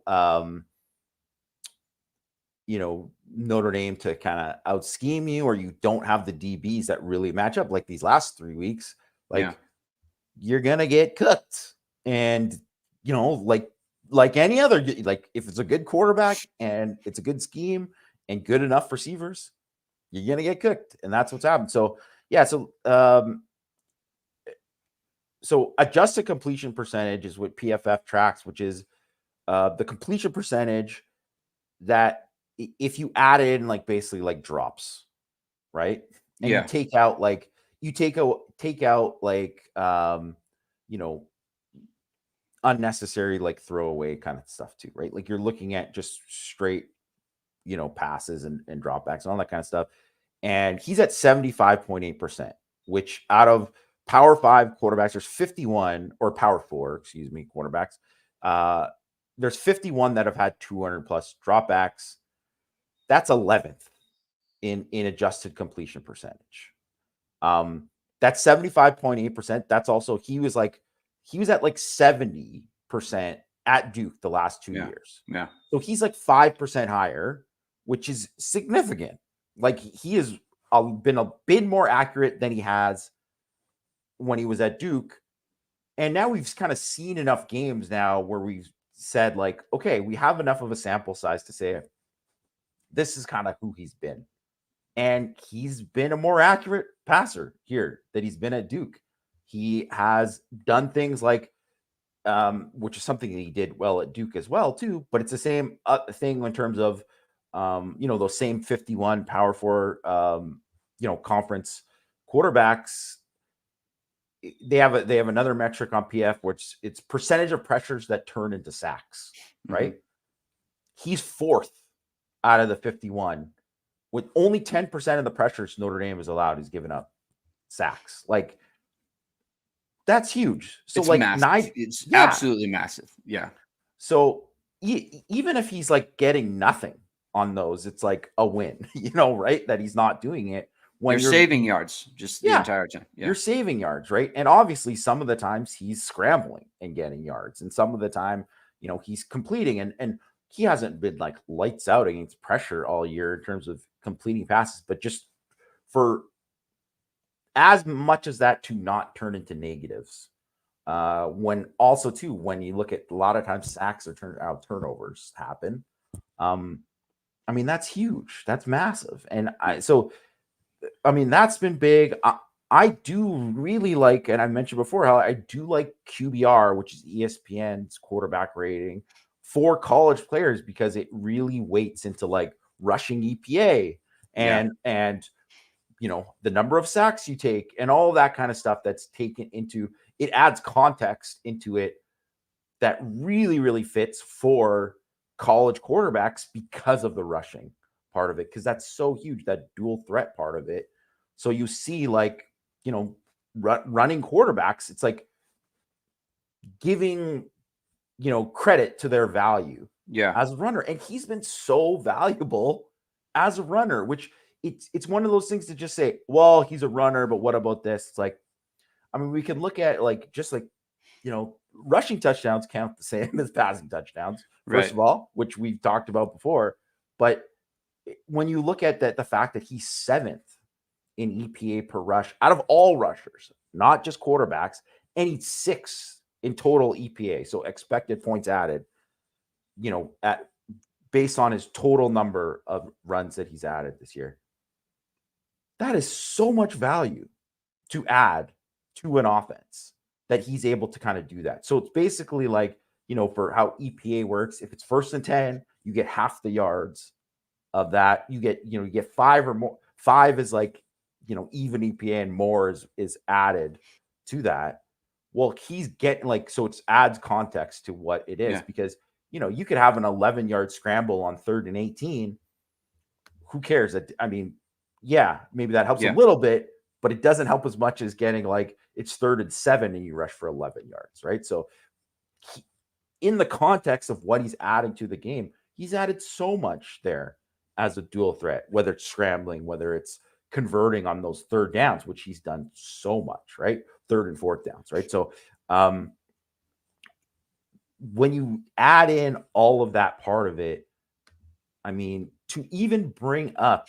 Notre Dame to kind of out scheme you, or you don't have the DBs that really match up like these last 3 weeks. Like, you're going to get cooked. And, like any other, like, if it's a good quarterback and it's a good scheme and good enough receivers, you're going to get cooked. And that's what's happened. So, yeah. So adjusted completion percentage is what PFF tracks, which is the completion percentage that if you add in like basically like drops, right? And you take out like unnecessary like throwaway kind of stuff too, right? Like, you're looking at just straight, passes and dropbacks and all that kind of stuff. And he's at 75.8%, which out of Power 5 quarterbacks, there's 51, or Power 4, excuse me, quarterbacks. There's 51 that have had 200 plus dropbacks. That's 11th in adjusted completion percentage. That's 75.8%. That's also, he was at like 70% at Duke the last 2 years. Yeah. So he's like 5% higher, which is significant. Like, he has been a bit more accurate than he has when he was at Duke. And now we've kind of seen enough games now where we've said, like, okay, we have enough of a sample size to say this is kind of who he's been. And he's been a more accurate passer here that he's been at Duke. He has done things like, which is something that he did well at Duke as well, too. But it's the same thing in terms of, those same 51 Power 4, conference quarterbacks. They have another metric on PF, which it's percentage of pressures that turn into sacks, right? Mm-hmm. He's 4th out of the 51, with only 10% of the pressures Notre Dame is allowed. He's given up sacks. Like, that's huge. So, it's like, massive. It's absolutely massive. Yeah. So even if he's like getting nothing on those, it's like a win, right? That he's not doing it. When you're saving yards the entire time. Yeah. You're saving yards, right? And obviously some of the times he's scrambling and getting yards. And some of the time, he's completing. And he hasn't been like lights out against pressure all year in terms of completing passes. But just for as much as that to not turn into negatives. When also too, when you look at a lot of times sacks or turnovers happen. I mean, that's huge. That's massive. And that's been big. I do really like, and I mentioned before how I do like QBR, which is ESPN's quarterback rating for college players, because it really weights into like rushing EPA and the number of sacks you take and all that kind of stuff that's taken into it, adds context into it that really, really fits for college quarterbacks because of the rushing. part of it, because that's so huge, that dual threat part of it. So you see, like, running quarterbacks, it's like giving, credit to their value as a runner. And he's been so valuable as a runner, which it's one of those things to just say, well, he's a runner, but what about this? It's like, I mean, we can look at rushing touchdowns count the same as passing touchdowns, first of all, which we've talked about before. But when you look at the fact that he's 7th in EPA per rush out of all rushers, not just quarterbacks, and he's 6th in total EPA, so expected points added, based on his total number of runs that he's added this year. That is so much value to add to an offense that he's able to kind of do that. So it's basically like, for how EPA works, if it's 1st and 10, you get half the yards of that. You get 5 or more. 5 is like, even EPA, and more is added to that. Well, he's getting so it adds context to what it is, because, you could have an 11-yard scramble on 3rd and 18. Who cares? I mean, maybe that helps a little bit, but it doesn't help as much as getting it's 3rd and 7 and you rush for 11 yards, right? So in the context of what he's adding to the game, he's added so much there as a dual threat, whether it's scrambling, whether it's converting on those 3rd downs, which he's done so much, right? 3rd and 4th downs, right? So when you add in all of that part of it, I mean, to even bring up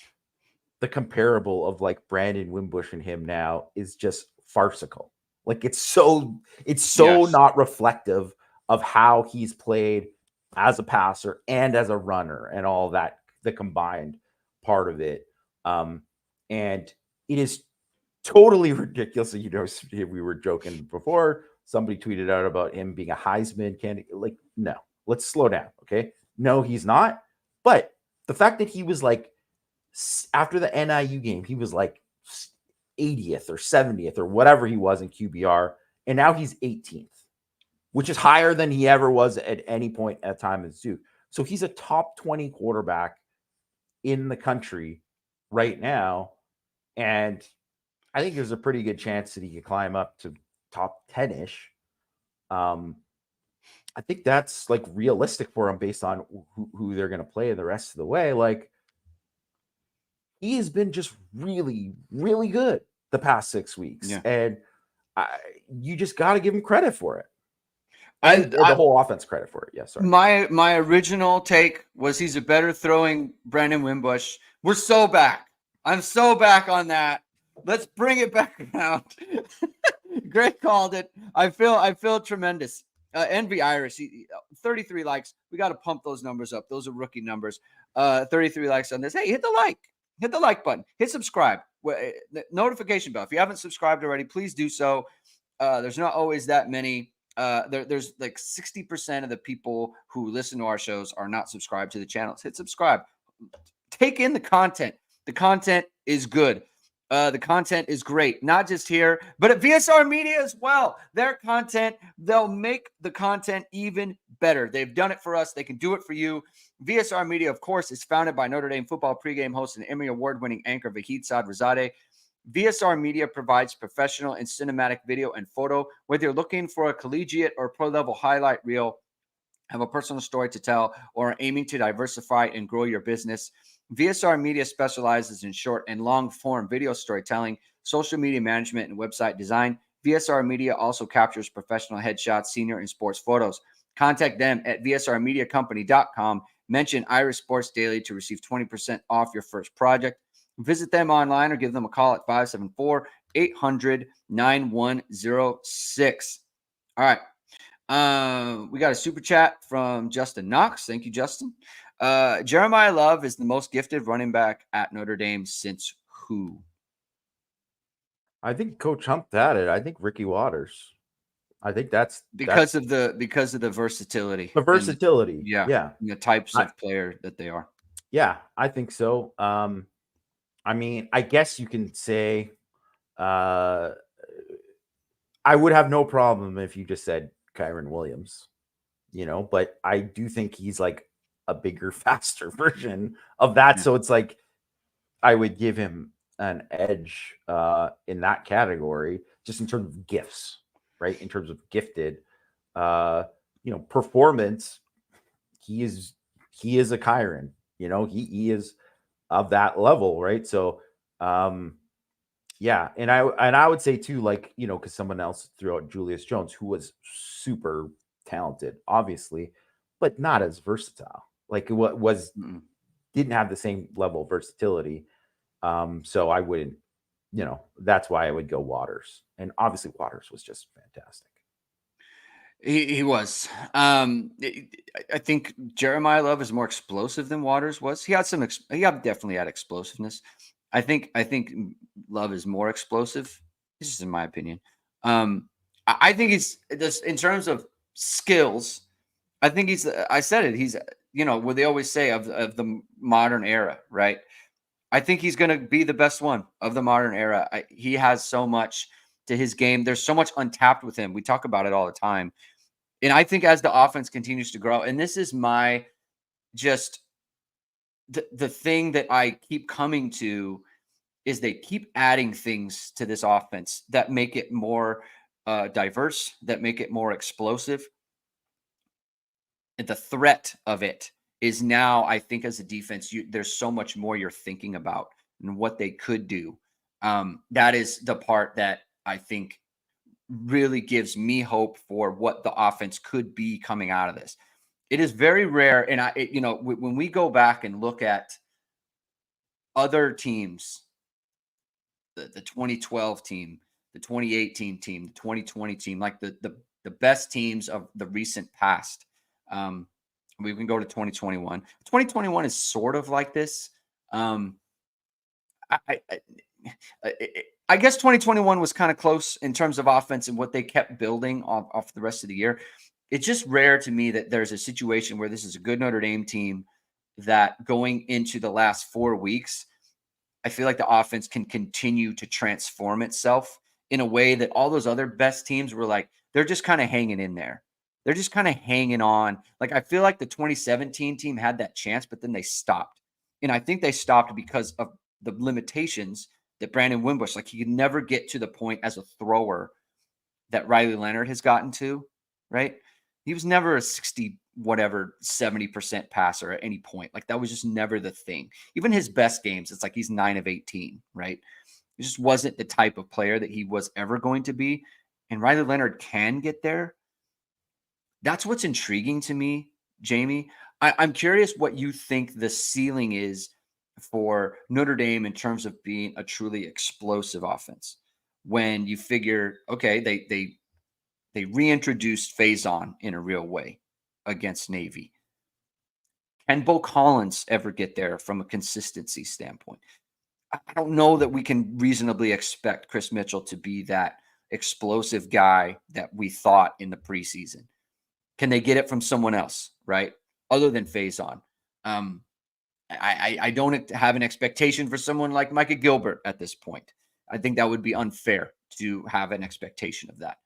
the comparable of Brandon Wimbush and him now is just farcical. It's so not reflective of how he's played as a passer and as a runner and all that, the combined part of it. And it is totally ridiculous. We were joking before. Somebody tweeted out about him being a Heisman candidate. No, let's slow down. Okay. No, he's not. But the fact that he was after the NIU game, he was 80th or 70th or whatever he was in QBR. And now he's 18th, which is higher than he ever was at any point at time at Duke. So he's a top 20 quarterback in the country right now. And I think there's a pretty good chance that he could climb up to top 10-ish. I think that's realistic for him based on who they're going to play the rest of the way. He has been just really, really good the past 6 weeks. And you just got to give him credit for it. And the whole offense credit for it. Yes, sorry. My original take was he's a better throwing Brandon Wimbush. We're so back. I'm so back on that. Let's bring it back around. Greg called it. I feel tremendous. Envy Iris, 33 likes. We got to pump those numbers up. Those are rookie numbers. 33 likes on this. Hey, hit the like button. Hit subscribe. Notification bell. If you haven't subscribed already, please do so. There's not always that many. There's 60% of the people who listen to our shows are not subscribed to the channels. Hit subscribe. Take in the content. The content is good. The content is great, not just here, but at VSR Media as well. Their content, they'll make the content even better. They've done it for us. They can do it for you. VSR Media, of course, is founded by Notre Dame football pregame host and Emmy Award-winning anchor Vahid Sadrazadeh. VSR Media provides professional and cinematic video and photo. Whether you're looking for a collegiate or pro-level highlight reel, have a personal story to tell, or are aiming to diversify and grow your business, VSR Media specializes in short and long-form video storytelling, social media management, and website design. VSR Media also captures professional headshots, senior, and sports photos. Contact them at vsrmediacompany.com. Mention Irish Sports Daily to receive 20% off your first project. Visit them online or give them a call at 574-800-9106. All right. We got a super chat from Justin Knox. Thank you, Justin. Jeremiah Love is the most gifted running back at Notre Dame since who? I think Coach Hump had it. I think Ricky Waters. I think that's because of the versatility. The versatility. And the types of player that they are. Yeah, I think so. I mean, I guess you can say I would have no problem if you just said Kyron Williams, but I do think he's a a bigger, faster version of that. Yeah. So it's like I would give him an edge in that category, just in terms of gifts, right? In terms of gifted, performance. He is a Kyron. He is of that level, right? So, yeah, and I would say too, like, because someone else threw out Julius Jones, who was super talented, obviously, but not as versatile. Like what was Mm-mm. didn't have the same level of versatility. So I wouldn't, that's why I would go Waters, and obviously Waters was just fantastic. He was. I think Jeremiah Love is more explosive than Waters was. He had definitely had explosiveness. I think Love is more explosive. This is in my opinion. I think he's just in terms of skills. I think he's. I said it. He's what they always say of the modern era, right? I think he's going to be the best one of the modern era. He has so much to his game. There's so much untapped with him. We talk about it all the time. And I think as the offense continues to grow, and this is my just the thing that I keep coming to is they keep adding things to this offense that make it more diverse, that make it more explosive. And the threat of it is now, I think, as a defense, there's so much more you're thinking about and what they could do. That is the part that I think really gives me hope for what the offense could be coming out of this. It is very rare, and when we go back and look at other teams, the 2012 team, the 2018 team, the 2020 team, like the best teams of the recent past. Um, we can go to 2021. 2021 is sort of like this. Um, I, I, I I guess 2021 was kind of close in terms of offense and what they kept building off the rest of the year. It's just rare to me that there's a situation where this is a good Notre Dame team that going into the last 4 weeks, I feel like the offense can continue to transform itself in a way that all those other best teams were like, they're just kind of hanging in there. They're just kind of hanging on. Like, I feel like the 2017 team had that chance, but then they stopped. And I think they stopped because of the limitations that Brandon Wimbush, like, he could never get to the point as a thrower that Riley Leonard has gotten to, right? He was never a 60 whatever 70% passer at any point. Like, that was just never the thing. Even his best games, it's like he's 9 of 18, right? He just wasn't the type of player that he was ever going to be. And Riley Leonard can get there. That's what's intriguing to me, Jamie. I'm curious what you think the ceiling is for Notre Dame in terms of being a truly explosive offense. When you figure, okay, they reintroduced Faison in a real way against Navy. Can Bo Collins ever get there from a consistency standpoint? I don't know that we can reasonably expect Chris Mitchell to be that explosive guy that we thought in the preseason. Can they get it from someone else, right? Other than Faison. Um, I don't have an expectation for someone like Micah Gilbert at this point. I think that would be unfair to have an expectation of that.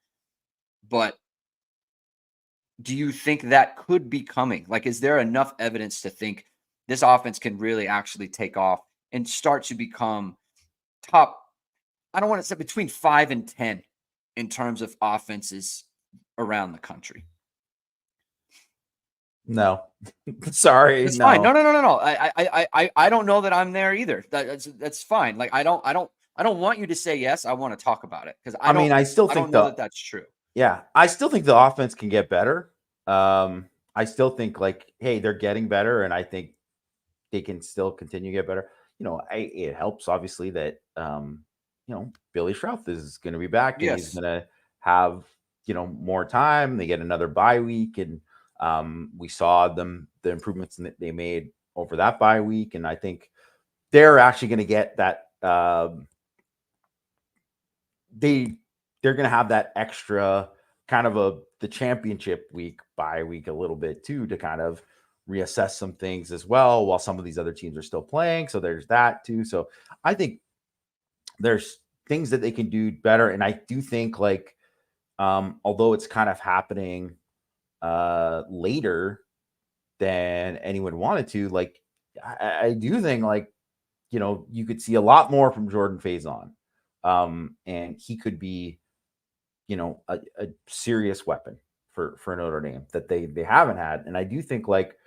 But do you think that could be coming? Like, is there enough evidence to think this offense can really actually take off and start to become top? I don't want to say between 5 and 10 in terms of offenses around the country. No, sorry, That's fine. no. No. I don't know that I'm there either. That's fine. Like, I don't want you to say yes. I want to talk about it because I mean, I still I don't think know that that's true. yeah, I still think the offense can get better. I still think, like, hey, they're getting better, and I think they can still continue to get better. It helps obviously that Billy Schrauth is going to be back, and he's Yes. going to have more time. They get another bye week, and we saw the improvements that they made over that bye week, and I think they're actually going to get that. They're going to have that extra kind of the championship week bye week a little bit too, to kind of reassess some things as well while some of these other teams are still playing. So there's that too. So I think there's things that they can do better. And I do think, like, although it's kind of happening later, than anyone wanted to. Like, I do think, like, you could see a lot more from Jordan Faison. And he could be, a serious weapon for Notre Dame that they haven't had. And I do think, like,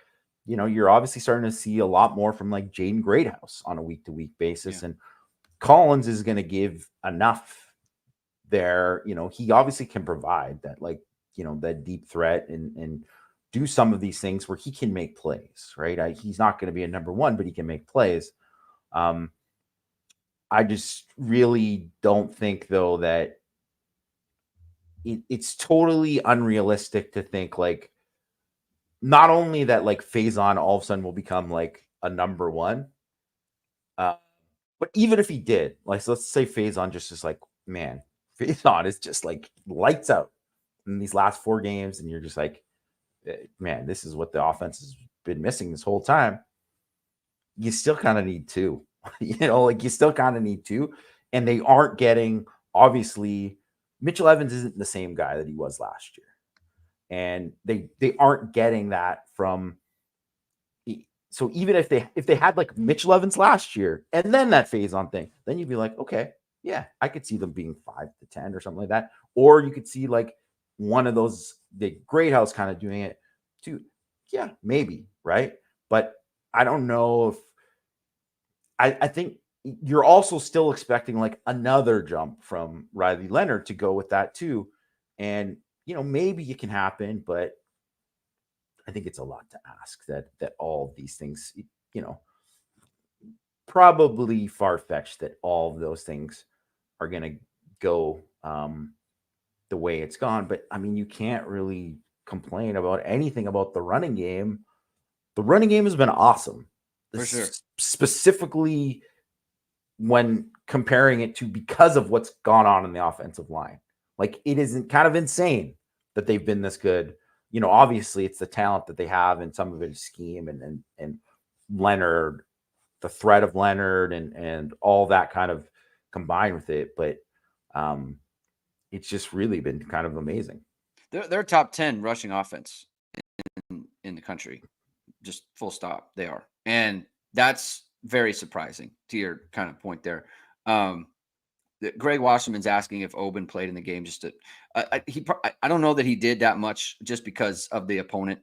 you're obviously starting to see a lot more from like Jaden Greathouse on a week-to-week basis. And Collins is going to give enough there. He obviously can provide that, like, that deep threat and do some of these things where he can make plays, right? He's not going to be a number one, but he can make plays. I just really don't think, though, that it's totally unrealistic to think, like, not only that, like, Faison all of a sudden will become like a number one, but even if he did, like, so let's say Faison just is like, man, Faison is just like lights out in these last 4 games, and you're just like, man, this is what the offense has been missing this whole time. You still kind of need 2, like, you still kind of need 2, and they aren't getting, obviously, Mitchell Evans isn't the same guy that he was last year. And they aren't getting that from. So even if they had like Mitchell Evans last year and then that Faison thing, then you'd be like, okay, yeah, I could see them being 5-10 or something like that. Or you could see like one of those, the Greathouse kind of doing it too. Yeah, maybe, right? But I don't know if I think you're also still expecting like another jump from Riley Leonard to go with that too. And maybe it can happen, but I think it's a lot to ask that all of these things, probably far-fetched that all of those things are going to go the way it's gone. But I mean, you can't really complain about anything about the running game. The running game has been awesome. For sure. Specifically when comparing it to because of what's gone on in the offensive line. Like, it isn't kind of insane that they've been this good. Obviously it's the talent that they have, and some of it is scheme and Leonard, the threat of Leonard and all that kind of combined with it. But it's just really been kind of amazing. They're top 10 rushing offense in the country. Just full stop. They are. And that's very surprising to your kind of point there. Greg Wasserman's asking if Oben played in the game. Just to, I don't know that he did that much just because of the opponent.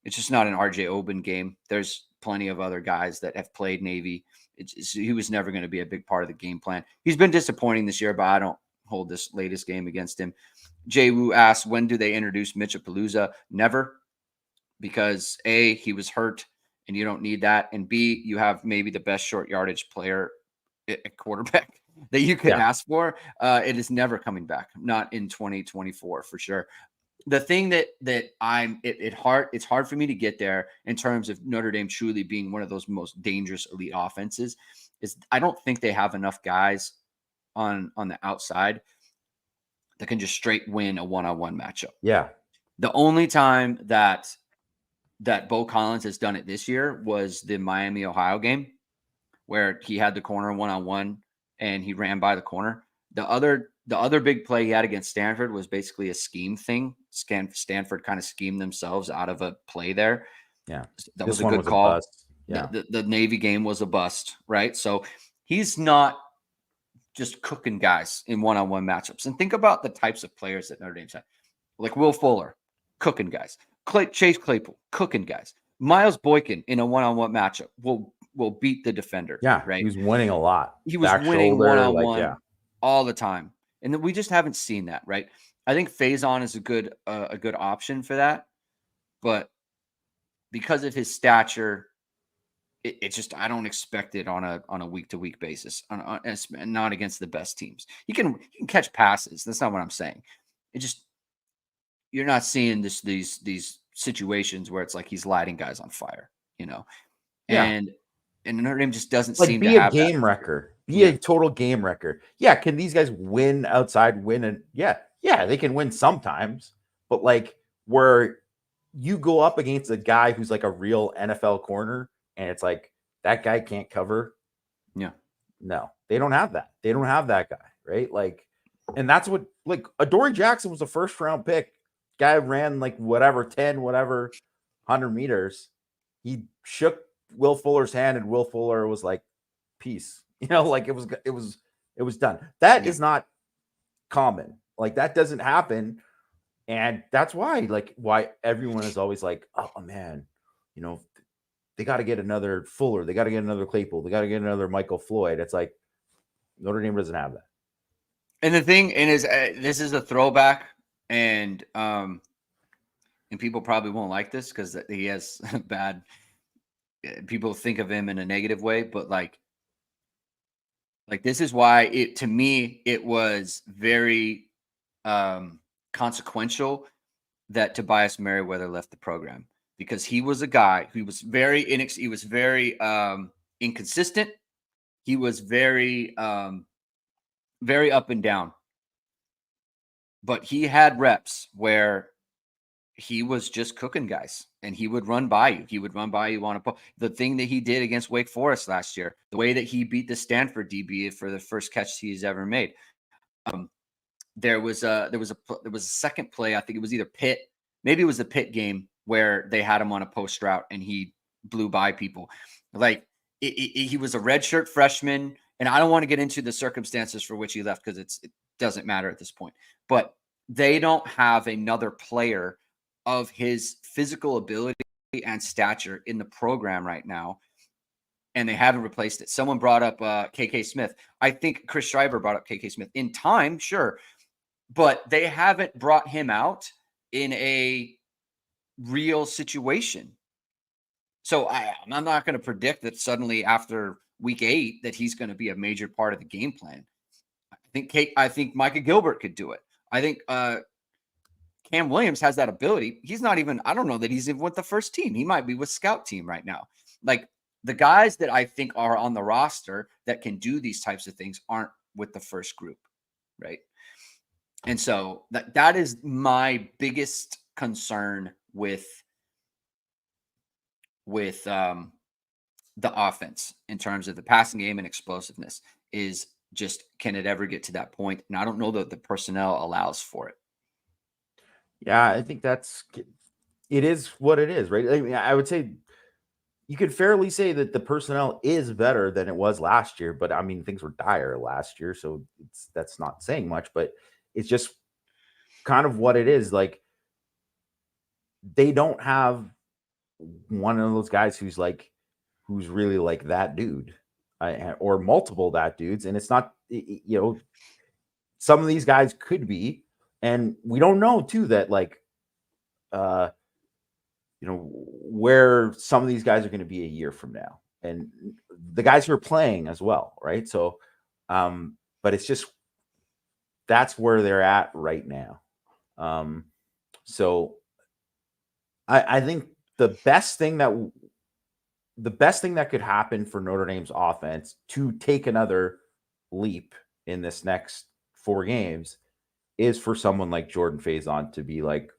It's just not an RJ Oben game. There's plenty of other guys that have played Navy. He was never going to be a big part of the game plan. He's been disappointing this year, but I don't hold this latest game against him. Jay Wu asks, when do they introduce Mitchapalooza? Never, because A, he was hurt and you don't need that. And B, you have maybe the best short yardage player at quarterback that you could ask for. It is never coming back. Not in 2024 for sure. The thing that it's hard for me to get there in terms of Notre Dame truly being one of those most dangerous elite offenses is I don't think they have enough guys on the outside that can just straight win a one-on-one matchup. Yeah. The only time that Bo Collins has done it this year was the Miami, Ohio game, where he had the corner one-on-one and he ran by the corner. The other big play he had against Stanford was basically a scheme thing. Stanford kind of schemed themselves out of a play there. Yeah. That was a good call. Yeah. The Navy game was a bust, right? So he's not just cooking guys in one-on-one matchups. And think about the types of players that Notre Dame's had. Like Will Fuller, cooking guys. Chase Claypool, cooking guys. Miles Boykin in a one-on-one matchup will beat the defender. Yeah, right. He was winning a lot. He was winning one-on-one all the time, and we just haven't seen that. Right. I think Faison is a good option for that, but because of his stature, it's just I don't expect it on a week-to-week basis, and not against the best teams. He can catch passes. That's not what I'm saying. It just you're not seeing these situations where it's like he's lighting guys on fire, and Notre Dame just doesn't seem to have be a game wrecker, be a total game wrecker. Yeah, can these guys win outside? And yeah, they can win sometimes, but like where you go up against a guy who's like a real NFL corner, and it's like that guy can't cover. Yeah, no, they don't have that. They don't have that guy, right? Like, and that's what like Adoree Jackson was a first round pick. Guy ran like 100 meters. he shook Will Fuller's hand, and Will Fuller was like, "Peace." Like it was done. That is not common. Like that doesn't happen, and that's why everyone is always like, "Oh man, you know, they got to get another Fuller, they got to get another Claypool, they got to get another Michael Floyd." It's like Notre Dame doesn't have that. And the thing is, this is a throwback, and people probably won't like this because he has bad. People think of him in a negative way, but like this is why to me it was very consequential that Tobias Merriweather left the program, because he was a guy who was very inconsistent. He was very very up and down, but he had reps where he was just cooking guys, and he would run by you. He would run by you on the thing that he did against Wake Forest last year, the way that he beat the Stanford DB for the first catch he's ever made. There was a second play. I think it was either Pitt, maybe it was the Pitt game, where they had him on a post route and he blew by people. Like he was a redshirt freshman, and I don't want to get into the circumstances for which he left because it doesn't matter at this point. But they don't have another player of his physical ability and stature in the program right now, and they haven't replaced it. Someone brought up KK Smith. I think Chris Schreiber brought up KK Smith in time, sure, but they haven't brought him out in a real situation. So I'm not going to predict that suddenly after week 8 that he's going to be a major part of the game plan. I think Micah Gilbert could do it. I think Cam Williams has that ability. He's not even, I don't know that he's even with the first team. He might be with scout team right now. Like the guys that I think are on the roster that can do these types of things aren't with the first group, right? And so that is my biggest concern with the offense in terms of the passing game and explosiveness, is just, can it ever get to that point? And I don't know that the personnel allows for it. Yeah, I think it is what it is, right? I mean, I would say you could fairly say that the personnel is better than it was last year, but I mean, things were dire last year, so that's not saying much, but it's just kind of what it is. Like they don't have one of those guys who's really like that dude, or multiple that dudes, and it's not, some of these guys could be, and we don't know too that where some of these guys are going to be a year from now, and the guys who are playing as well, right? So, but it's just that's where they're at right now. So I think the best thing that could happen for Notre Dame's offense to take another leap in this next 4 games is for someone like Jordan Faison to be like,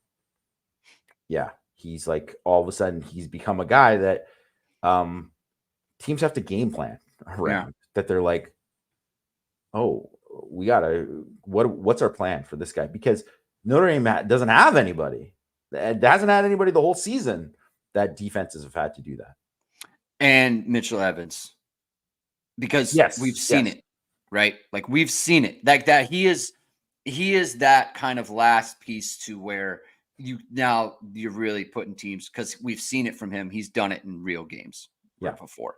yeah, he's like, all of a sudden he's become a guy that teams have to game plan around. That they're like, oh, we gotta, what's our plan for this guy? Because Notre Dame doesn't have anybody. It hasn't had anybody the whole season that defenses have had to do that. And Mitchell Evans, because we've seen it, right? Like we've seen it, like that. He is that kind of last piece to where you're really putting teams, because we've seen it from him. He's done it in real games before.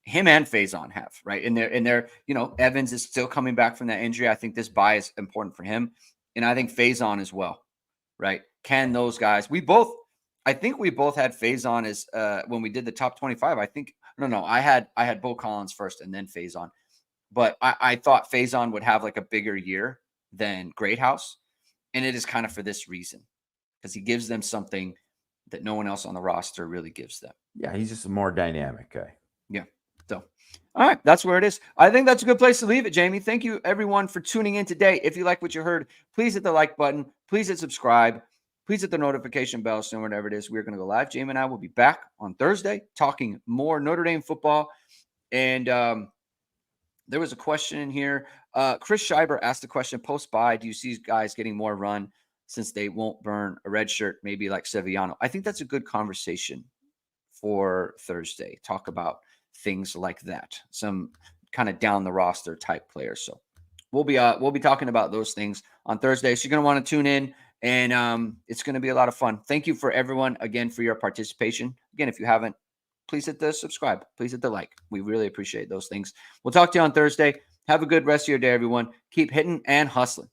Him and Faison have, right? And they're, Evans is still coming back from that injury. I think this bye is important for him. And I think Faison as well, right? Can those guys, I think we both had Faison as when we did the top 25. I had Bo Collins first and then Faison. But I thought Faison would have like a bigger year than Greathouse. And it is kind of for this reason, because he gives them something that no one else on the roster really gives them. Yeah, he's just a more dynamic guy. Yeah. So, all right, that's where it is. I think that's a good place to leave it, Jamie. Thank you, everyone, for tuning in today. If you like what you heard, please hit the like button. Please hit subscribe. Please hit the notification bell so whenever it is we're going to go live. Jamie and I will be back on Thursday talking more Notre Dame football. And there was a question in here. Chris Schreiber asked the question, post-bye, do you see guys getting more run since they won't burn a red shirt, maybe like Sevillano? I think that's a good conversation for Thursday. Talk about things like that. Some kind of down the roster type players. So we'll be talking about those things on Thursday. So you're going to want to tune in, and it's going to be a lot of fun. Thank you for everyone again for your participation. Again, if you haven't, please hit the subscribe. Please hit the like. We really appreciate those things. We'll talk to you on Thursday. Have a good rest of your day, everyone. Keep hitting and hustling.